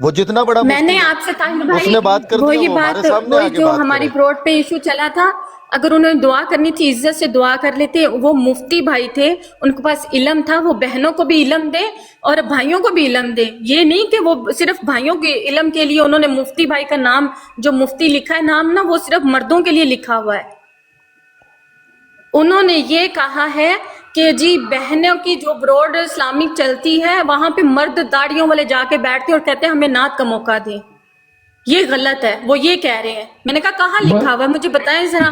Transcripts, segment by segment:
وہ جتنا بڑا میں نے مفتی ہے آپ سے طاہر اس بھائی نے بات کر وہی دیا، وہ بات ہمارے سامنے وہی آگے جو بات ہماری کرے. بروڈ پہ ایشو چلا تھا، اگر انہوں نے دعا کرنی تھی عزت سے دعا کر لیتے. وہ مفتی بھائی تھے، ان کے پاس علم تھا، وہ بہنوں کو بھی علم دے اور بھائیوں کو بھی علم دے. یہ نہیں کہ وہ صرف بھائیوں کے علم کے لیے انہوں نے مفتی بھائی کا نام جو مفتی لکھا ہے نام نا وہ صرف مردوں کے لیے لکھا ہوا ہے. انہوں نے یہ کہا ہے کہ جی بہنوں کی جو بروڈ اسلامک چلتی ہے وہاں پہ مرد داڑیوں والے جا کے بیٹھتے ہیں اور کہتے ہیں ہمیں نعت کا موقع دیں. یہ غلط ہے، وہ یہ کہہ رہے ہیں. میں نے کہا کہاں لکھا ہوا ہے، مجھے بتائیں ذرا.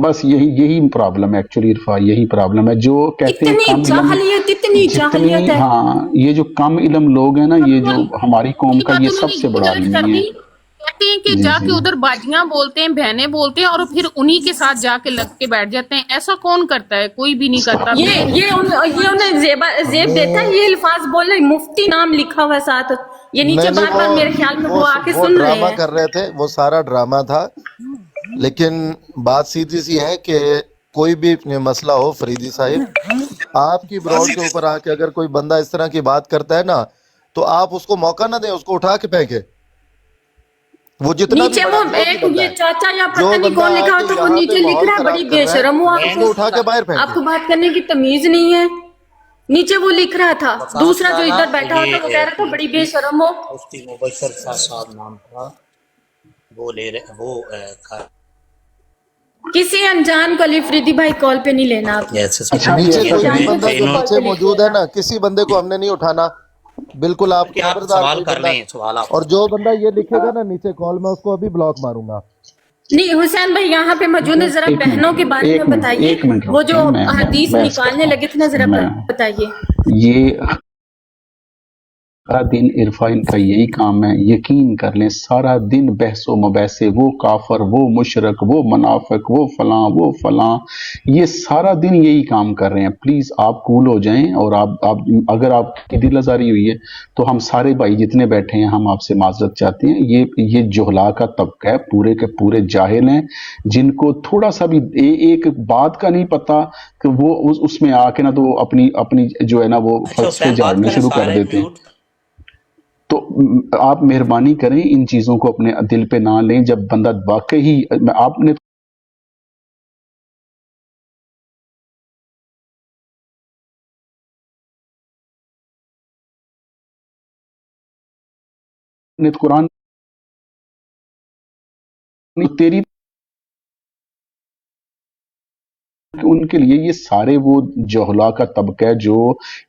بس یہی پرابلم ہے ایکچولی عرفا، یہی پرابلم ہے. جو کہتے ہیں اتنی کم علم، اتنی جاہلیت ہے. ہاں یہ جو کم علم لوگ ہیں نا، یہ جو ہماری قوم یہ کا بات یہ انہوں سب نے سے یہ بڑا غلط کر آدمی ہے. دی. کہتے ہیں کہ جی جا جی کے ادھر باجیاں بولتے ہیں، بہنیں بولتے ہیں اور پھر انہی کے ساتھ جا کے لگ کے بیٹھ جاتے ہیں. ایسا کون کرتا ہے؟ کوئی بھی نہیں کرتا. یہ انہیں زیب دیتا ہے، یہ الفاظ بول رہے مفتی نام لکھا ہوا ہے ساتھ. یہ نیچے نہیں بار بار میرے خیال میں وہ آ کے وہ سن رہے ڈرامہ ہیں. کر رہے تھے، وہ سارا ڈرامہ تھا. لیکن بات سیدھی سی ہے کہ کوئی بھی مسئلہ ہو فریدی صاحب، آپ کی براڈ کے اوپر آ کے اگر کوئی بندہ اس طرح کی بات کرتا ہے نا تو آپ اس کو موقع نہ دیں، اس کو اٹھا کے پھینکے. وہ جتنا بھی نیچے بڑا وہ جو بھی ایک بندہ یہ ہے، چاچا یا جو پتہ نہیں بندہ کون آ لکھا کے ہوتا ہے وہ یہاں پہ نیچے لکھ ماحول رہا ہے خراب بڑی کر بے رہا ہے، شرم ہو آپ اس کو. کو اٹھا کے باہر آپ پھینکے. کو بات کرنے کی تمیز نہیں ہے. نیچے وہ لکھ رہا تھا، دوسرا جو ادھر بیٹھا ہوتا وہ کہہ رہا تھا بڑی بے شرم ہو. مفتی مبشر شاہ صاحب نام تھا، وہ لے رہے وہ کسی انجان کو علی فریدی بھائی کال پہ نہیں لینا آپ نے. جیسے اچھا کسی نیچے ایسا کوئی بھی انجان کریں، کو بندہ جو کسی کال نیچے پہ لکھ موجود ہے لینا. نا، کسی بندے کو ہم نے نہیں اٹھانا. بالکل آپ کہ آپ خبردار سوال کوئی کر بندہ، لیں، سوال آپ اور جو بندہ یہ لکھے گا نا نیچے کال، میں اس کو ابھی بلاک ماروں گا. نہیں حسین بھائی یہاں پہ موجود ہے، ذرا ایک منٹ بہنوں کے بارے میں بتائیے. ایک منٹ وہ جو رکیں، میں حدیث بحث نکالنے کرتا لگے تھے نا، ذرا ہوں. میں بتائیے. یہ سارا دن عرفان کا یہی کام ہے. یقین کر لیں سارا دن بحث و مباحثے، وہ کافر، وہ مشرک، وہ منافق، وہ فلاں، یہ سارا دن یہی کام کر رہے ہیں. پلیز آپ کول ہو جائیں، اور آپ اگر آپ کی دل آزاری ہوئی ہے تو ہم سارے بھائی جتنے بیٹھے ہیں ہم آپ سے معذرت چاہتے ہیں. یہ جہلا کا طبقہ ہے، پورے کے پورے جاہل ہیں، جن کو تھوڑا سا بھی ایک بات کا نہیں پتا کہ وہ اس میں آ کے نا تو اپنی جو ہے نا وہ اچھا فلسفے حسین بات جھاڑنے کریں، شروع کر سارے دیتے ہیں. میوٹ. تو آپ مہربانی کریں ان چیزوں کو اپنے دل پہ نہ لیں. جب بندہ واقعی آپ نے قرآن تیری ان کے لیے یہ سارے وہ جہلا کا طبقہ ہے جو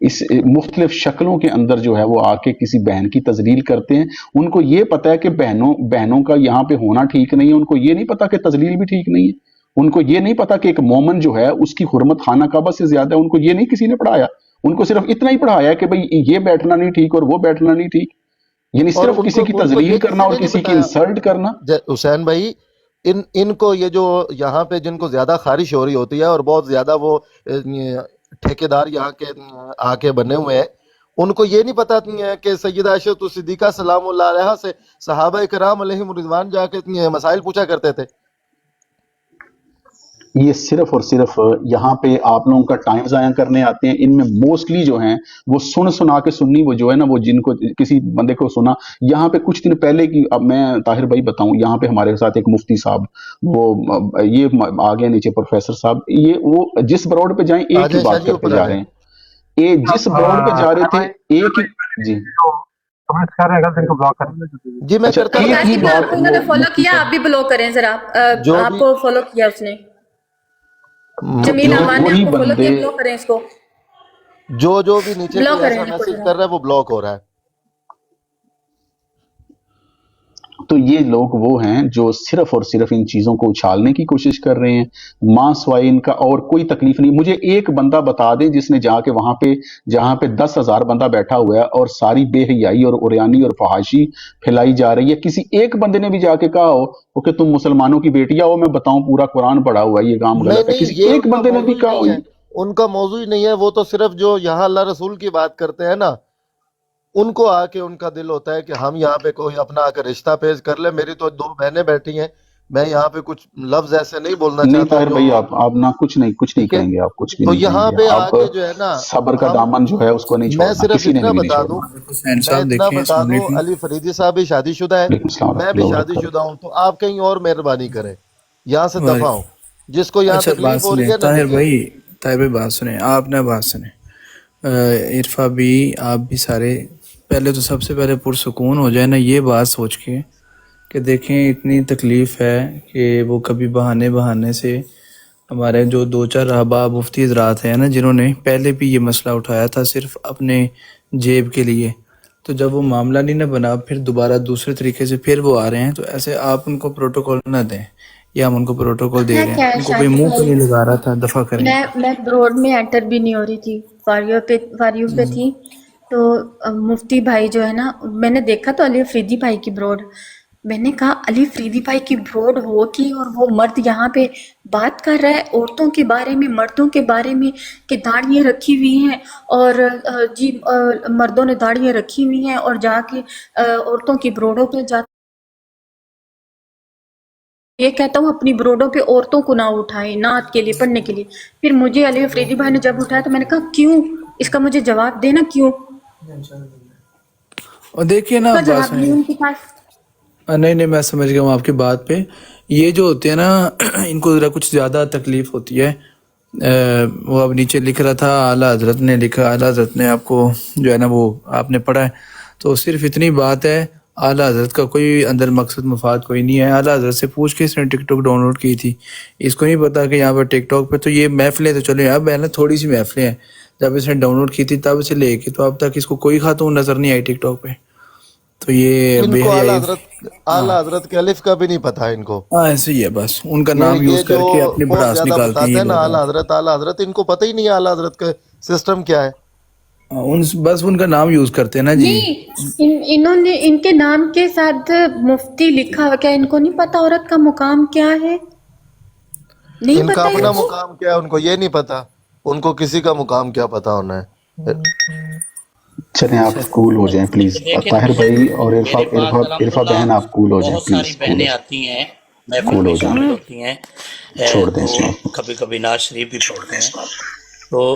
اس مختلف شکلوں کے اندر جو ہے وہ آ کے کسی بہن کی تذلیل کرتے ہیں. ان کو یہ پتا ہے کہ بہنوں کا یہاں پہ ہونا ٹھیک نہیں ہے. ان کو یہ نہیں پتا کہ تذلیل بھی ٹھیک نہیں ہے. ان کو یہ نہیں پتا کہ ایک مومن جو ہے اس کی حرمت خانہ کعبہ سے زیادہ ہے. ان کو یہ نہیں کسی نے پڑھایا. ان کو صرف اتنا ہی پڑھایا ہے کہ بھئی یہ بیٹھنا نہیں ٹھیک اور وہ بیٹھنا نہیں ٹھیک. یعنی اور صرف کسی کی ان کو تذلیل یہ کرنا کسی اور نے نہیں کسی کی بتایا انسلٹ کرنا. حسین بھائی، ان کو یہ جو یہاں پہ جن کو زیادہ خارش ہو رہی ہوتی ہے اور بہت زیادہ وہ ٹھیکیدار یہاں کے آ کے بنے ہوئے ہیں، ان کو یہ نہیں پتا کہ سیدہ عائشہ صدیقہ سلام اللہ علیہا سے صحابہ کرام علیہم رضوان جا کے مسائل پوچھا کرتے تھے. یہ صرف اور صرف یہاں پہ آپ لوگوں کا ٹائم ضائع کرنے آتے ہیں. ان میں موسٹلی جو ہیں وہ سنا کے سنی، وہ جو ہے نا وہ جن کو کسی بندے کو سنا. یہاں پہ کچھ دن پہلے کی، اب میں طاہر بھائی بتاؤں، یہاں پہ ہمارے ساتھ ایک مفتی صاحب، وہ یہ آگے نیچے پروفیسر صاحب، یہ وہ جس بروڈ پہ جائیں ایک ہی آجائیں شاہ بات جی، کرتے اوپر جا آ رہے جائیں. ہیں. جس بروڈ پہ جا رہے تھے ایک ہی، جی جی میں اچھا کرتا ایک ہوں. ہی ویسے بھی آپ بات کو انہوں وہ نے فالو مفتی کیا، آپ صاحب بھی بلو کریں ذرا. جو آپ بھی کو فالو کیا اس نے، جمیل امان نے آپ وہی کو فالو بندے، کیا. بلو کریں اس کو، جو بھی نیچے بلو کوئی کریں ایسا ان کو میسج ذرا. کر رہا ہے وہ بلاک ہو رہا ہے. تو یہ لوگ وہ ہیں جو صرف اور صرف ان چیزوں کو اچھالنے کی کوشش کر رہے ہیں. ماں سوائے ان کا اور کوئی تکلیف نہیں. مجھے ایک بندہ بتا دیں جس نے جا کے وہاں پہ جہاں پہ 10,000 بندہ بیٹھا ہوا ہے اور ساری بے حیائی اور عریانی اور فحاشی پھیلائی جا رہی ہے، کسی ایک بندے نے بھی جا کے کہا ہو کہ تم مسلمانوں کی بیٹیاں ہو، میں بتاؤں پورا قرآن پڑھا ہوا ہے، یہ کام نہیں غلط ہے، نہیں، کسی یہ ایک ان کا بندے نے بھی موضوع ہی کہا نہیں ہو؟ ہے. ان کا موضوع ہی نہیں ہے. وہ تو صرف جو یہاں اللہ رسول کی بات کرتے ہیں نا، ان کو آ کے ان کا دل ہوتا ہے کہ ہم یہاں پہ کوئی اپنا آ کے رشتہ پیش کر لے. میری تو 2 بہنیں بیٹھی ہیں میں یہاں پہ کچھ لفظ ایسے نہیں بولنا نہیں چاہتا طاہر جو بھائی آپ نہ کچھ نہیں ٹھیک ہے کہیں گے، آپ کچھ بھی تو نہیں یہاں کہیں پہ گے، آ آپ کے جو ہے نا صبر کا ہم دامن جو ہے اس کو نہیں میں چھوڑنا، صرف کسی نے اتنا بھی نہیں بتا چھوڑنا۔ دوں حسین میں صاحب اتنا دیکھیں، بتا السلام دوں علیکم۔ علی فریدی صاحب بھی شادی شدہ ہے، وعلیکم السلام ورحمۃ میں بھی اللہ شادی وبرکاتہ۔ شدہ ہوں، تو آپ کہیں اور مہربانی کریں، یہاں سے دفع ہوں، وعلیکم۔ جس کو یہاں اچھا بات تکلیف ہو سنیں رہی ہے نا طاہر نکلے۔ بھائی، طاہر بھائی بات سنیں، آپ نے بات سنیں، عرفا بھی، آپ بھی سارے، پہلے تو سب سے پہلے پرسکون ہو جائے نا یہ بات سوچ کے کہ دیکھیں اتنی تکلیف ہے کہ وہ کبھی بہانے سے ہمارے جو دو چار احباب مفتی حضرات ہیں نا جنہوں نے پہلے بھی یہ مسئلہ اٹھایا تھا صرف اپنے جیب کے لیے، تو جب وہ معاملہ نہیں نہ بنا پھر دوبارہ دوسرے طریقے سے پھر وہ آ رہے ہیں، تو ایسے آپ ان کو پروٹوکول نہ دیں، یا ہم ان کو پروٹوکول دے ہے رہے ہیں، کیا ہے ان کو کوئی شاہد منہ پہ بھائی، نہیں لگا رہا تھا، دفع کریں۔ میں بروڈ میں انٹر بھی نہیں ہو رہی تھی، واریو پہ تھی، تو مفتی بھائی جو ہے نا، میں نے دیکھا تو علی فریدی بھائی کی بروڈ، میں نے کہا علی فریدی بھائی کی بروڈ ہو کی اور وہ مرد یہاں پہ بات کر رہا ہے عورتوں کے بارے میں، مردوں کے بارے میں کہ داڑیاں رکھی ہوئی ہیں اور جی مردوں نے داڑیاں رکھی ہوئی ہیں اور جا کے عورتوں کی بروڈوں پہ جا یہ کہتا ہوں اپنی بروڈوں پہ عورتوں کو نہ اٹھائیں نعت کے لیے پڑھنے کے لیے۔ پھر مجھے علی فریدی بھائی نے جب اٹھایا تو میں نے کہا کیوں، اس کا مجھے جواب دینا کیوں، اور دیکھیے نا اس کا بات جواب نہیں سنیں، ان کے پاس۔ نہیں میں سمجھ گیا ہوں آپ کی بات پہ، یہ جو ہوتے ہیں نا ان کو ذرا کچھ زیادہ تکلیف ہوتی ہے، وہ اب نیچے لکھ رہا تھا اعلیٰ حضرت نے لکھا، اعلیٰ حضرت نے آپ کو جو ہے نا وہ آپ نے پڑھا ہے، تو صرف اتنی بات ہے، اعلیٰ حضرت کا کوئی اندر مقصد مفاد کوئی نہیں ہے، اعلیٰ حضرت سے پوچھ کے اس نے ٹک ٹاک ڈاؤن لوڈ کی تھی، اس کو نہیں پتا کہ یہاں پر ٹک ٹاک پہ تو یہ محفلیں تو چلیں اب ہے نا تھوڑی سی محفلیں ہیں، جب اس نے ڈاؤن لوڈ کی تھی تب سے لے کے تو اب تک اس کو کوئی خاتون نظر نہیں آئی ٹک ٹاک پہ، تو یہ ان بے کو حیائی۔ اعلیٰ حضرت کے الف کا بھی نہیں پتا ہے ان کو، ہاں ایسے ہی ہے، بس ان کا نام یہ یوز جو کر کے اپنی بہت بڑاس زیادہ نکالتے ہیں بتاتے یہ ہیں نا لوگ۔ اعلیٰ حضرت ان کو پتہ ہی نہیں ہے اعلیٰ حضرت کا سسٹم کیا ہے۔ بس ان کا نام یوز کرتے ہیں نا جی۔ نہیں انہوں نے ان کے نام کے ساتھ مفتی لکھا ہوا، کیا ان کو نہیں پتا عورت کا مقام کیا ہے؟ نہیں ان کا پتا اپنا ان کو؟ مقام کیا ہے ان کو یہ نہیں پتا، ان کو کسی کا مقام کیا پتا ہونا ہے۔ چلیں آپ کول ہو جائیں پلیز، دیکھیں طاہر بھائی اور میرے پاس عرفا بہن الحمدللہ آپ کول ہو جائیں بہت پلیز، ساری کول ہو بہنیں جائیں، آتی ہیں محفل کول میں ہو جائیں، شامل ہوتی ہیں، چھوڑ دیں تو اس بات کو۔ کبھی کبھی ناز شریف بھی پڑھتے ہیں، تو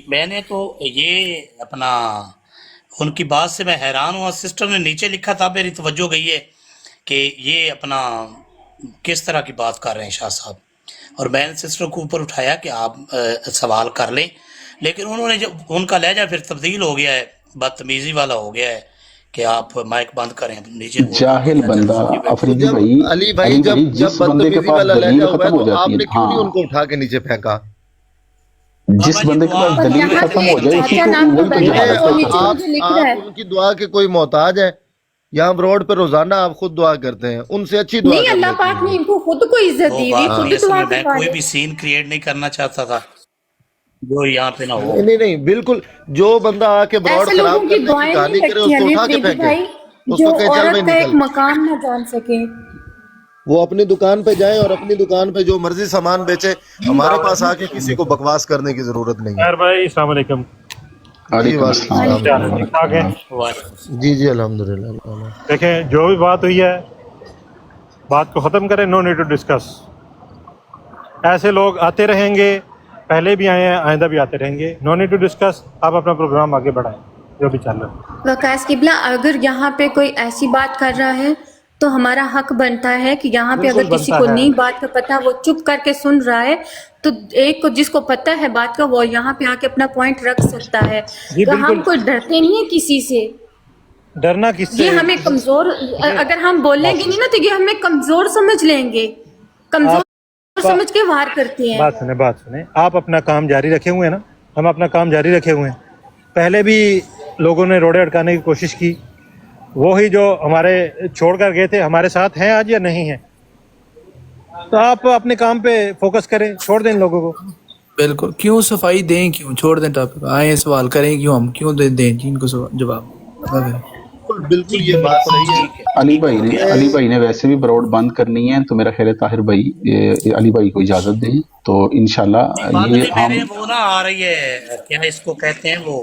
میں نے تو یہ اپنا ان کی بات سے میں حیران ہوا، سسٹر نے نیچے لکھا تھا، میری توجہ گئی ہے کہ یہ اپنا کس طرح کی بات کر رہے ہیں شاہ صاحب، اور میں نے سسٹر کو اوپر اٹھایا کہ آپ سوال کر لیں، لیکن انہوں نے جب ان کا لہجہ پھر تبدیل ہو گیا ہے، بدتمیزی والا ہو گیا ہے کہ آپ مائک بند کریں نیچے بول رہے ہیں، جاہل میں بندہ سنی بیٹھا تو افریدی جب بھائی، علی بھائی علی جب بھائی جب جس بندے کے بدتمیزی پاس والا دلیل لہجہ ہوا ہے ختم ہو تو جاتی آپ ہے، نے کیوں نہیں ہاں ان کو اٹھا کے نیچے پھینکا؟ جس بابا جی بندے کے دعا پاس کرو دلیل یہاں میں ختم پہ ہو ایک جائے اسی چاچا کو نام کا وہی تو بیٹھا ہے، جہالت وہ ہوتی ہے۔ نیچے مجھے لکھ رہا ہے، آپ ان کی دعا کے کوئی محتاج ہے؟ یہاں بروڈ پہ روزانہ آپ خود دعا کرتے ہیں، ان سے اچھی دعا نہیں کر اللہ لیتے پاک ہیں۔ نے ان کو خود کو عزت وہ دی ہوئی، بات خود نہیں، اصل دعا میں کروا کوئی لے۔ بھی سین کریٹ نہیں کرنا چاہتا تھا جو یہاں پہ نہ ہو۔ نہیں نہیں نہیں، بالکل جو بندہ آ کے بروڈ ایسے لوگوں خراب کی کرنے کی دعائیں نہیں کہانی کرے لگتی اس کو علی اٹھا کے فریدی پھینکے، بھائی اس جو کو کہے چل بھائی عورت کا ایک نکل۔ مقام نہ جان سکے۔ وہ اپنی دکان پہ جائیں اور اپنی دکان پہ جو مرضی سامان بیچے، ہمارے پاس آ کے کسی کو بکواس کرنے کی ضرورت نہیں ہے۔ خیر بھائی السلام علیکم، جی وعلیکم وعلیکم السلام السلام کیا ورحمۃ حال اللہ ہے؟ ٹھیک ٹھاک ہے؟ وبرکاتہ۔ وعلیکم السلام۔ جی جی الحمدللہ اللہ۔ دیکھیں جو بھی بات ہوئی ہے بات کو ختم کریں، نو نیڈ ٹو ڈسکس۔ ایسے لوگ آتے رہیں گے، پہلے بھی آئے ہیں، آئندہ بھی آتے رہیں گے، نو نیڈ ٹو ڈسکس۔ آپ اپنا پروگرام آگے بڑھائیں جو بھی چل رہا ہے۔ وقاص قبلہ اگر یہاں پہ کوئی ایسی بات کر رہا ہے تو ہمارا حق بنتا ہے کہ یہاں پہ بالکل اگر کسی بنتا کو ہے، نہیں بات کا پتہ وہ چپ کر کے سن رہا ہے تو ایک کو جس کو پتہ ہے بات کا وہ یہاں پہ آ کے اپنا پوائنٹ رکھ سکتا ہے۔ جی تو بالکل، ہم کوئی ڈرتے نہیں ہیں کسی سے، ڈرنا کس سے؟ یہ ہمیں کمزور اگر ہم بولیں گے نہیں نا تو یہ ہمیں کمزور سمجھ لیں گے، آپ کمزور سمجھ کے وار کرتے ہیں۔ بات سنیں، آپ اپنا کام جاری رکھے ہوئے ہیں نا، ہم اپنا کام جاری رکھے ہوئے ہیں۔ پہلے بھی لوگوں نے روڑے اٹکانے کی کوشش کی، وہی جو ہمارے چھوڑ کر گئے تھے ہمارے ساتھ ہیں آج یا نہیں ہیں؟ تو آپ اپنے کام پہ فوکس کریں، چھوڑ دیں ان لوگوں کو۔ بالکل، کیوں صفائی دیں، کیوں چھوڑ دیں ٹاپک، آئیں سوال کریں کیوں، ہم کیوں دیں جی ان کو جواب۔ بالکل یہ بات صحیح ہے۔ ٹھیک ہے، ٹھیک ہو گیا۔ علی بھائی نے ویسے بھی بروڈ بند کرنی ہے تو میرا خیال ہے طاہر بھائی علی بھائی کو اجازت دیں تو انشاءاللہ بات یہ نہیں، ہم میرے وہ نہ آ رہی ہے، کیا اس کو کہتے ہیں وہ